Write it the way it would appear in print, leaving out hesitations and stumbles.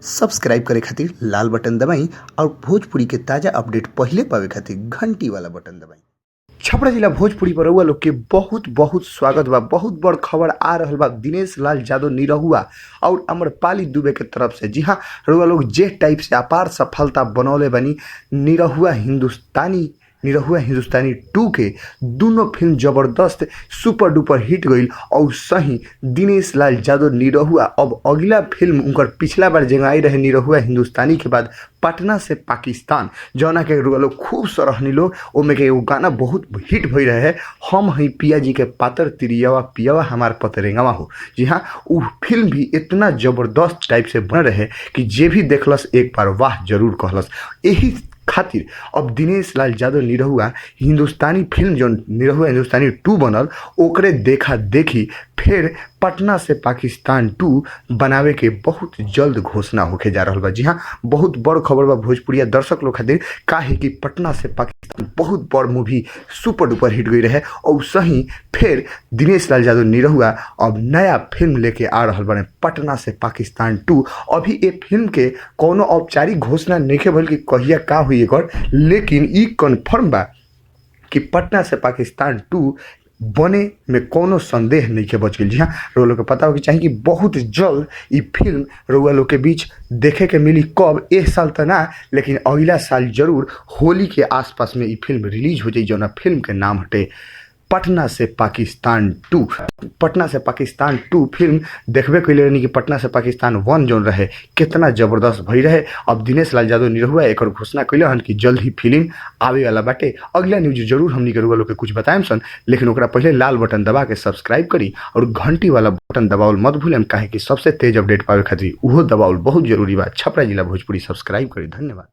Subscribe करे खातिर लाल button दबाई और भोजपुरी के ताजा अपडेट पहले पावे खातिर घंटी वाला बटन दबाई। छपरा जिला भोजपुरी पर रउआ लोग के बहुत बहुत स्वागत बा। बहुत बड़ खबर आ रहल बा दिनेश लाल यादव निरहुआ और अमरपाली दुबे के तरफ से। जी हाँ, रउआ लोग जे टाइप से अपार सफलता बनौले बनी निरहुआ हिंदुस्तानी 2 के दोनों फिल्म जबरदस्त सुपर डुपर हिट गईल और सही दिनेश लाल यादव निरहुआ अब अगला फिल्म उनकर पिछला बार जगह आई रहे निरहुआ हिंदुस्तानी के बाद पटना से पाकिस्तान, जौना के लोग खूब सराहनी लोग ओमे के एगो गाना बहुत हिट भई रहे है, हम हई पिया जी के पातर तिरियावा पियावा हमार पतरेंगावा हो। जी हाँ, वो फिल्म भी इतना जबरदस्त टाइप से बन रहे कि जे भी देखलस एक बार वाह जरूर कहलस। यही खातिर अब दिनेश लाल यादव निरहुआ हिंदुस्तानी फिल्म जो निरहुआ हिंदुस्तानी 2 बनल ओकरे देखा देखी फिर पटना से पाकिस्तान 2 बनावे के बहुत जल्द घोषणा होके जा रहा बा। जी हाँ, बहुत बड़ खबर बा भोजपुरिया दर्शक लोग खातिर, काहे कि पटना से पाकिस्तान बहुत बड़ मूवी सुपर डुपर हिट गई रहे और सही फिर दिनेश लाल यादव निरहुआ अब नया फिल्म लेके आ रहा बने पटना से पाकिस्तान 2। अभी ये फिल्म के कोनो औपचारिक घोषणा नहीं भइल कि कहिया का हुई एकर, लेकिन ई कन्फर्म बा कि पटना से पाकिस्तान 2 बने में कोनो संदेह नहीं के बच गई। जी हाँ, रउआ लोग के पता हो कि चाहिए कि बहुत जल्द ये फिल्म रउआ लोग के बीच देखे के मिली। कब, एक साल तो ना लेकिन अगला साल जरूर होली के आसपास में ये फिल्म रिलीज हो जाई, जौना फिल्म के नाम हटे पटना से पाकिस्तान 2। पटना से पाकिस्तान 2 फिल्म देखबे कैले रहनी कि पटना से पाकिस्तान 1 जोन रहे कितना जबरदस्त भई रहे। अब दिनेश लाल यादव निरहुआ एक घोषणा कैले हन कि जल्द ही फिल्म आवे वाला बाटे। अगला न्यूज जरूर हमनी के रउआ लोग के कुछ बताएम सन, लेकिन ओकरा पहले लाल बटन दबा के सब्सक्राइब करी और घंटी वाला बटन दबावल मत भूलें, काहे कि सबसे तेज अपडेट पावे खातिर उहो दबावल बहुत जरूरी बा। छपरा जिला भोजपुरी सब्सक्राइब करी। धन्यवाद।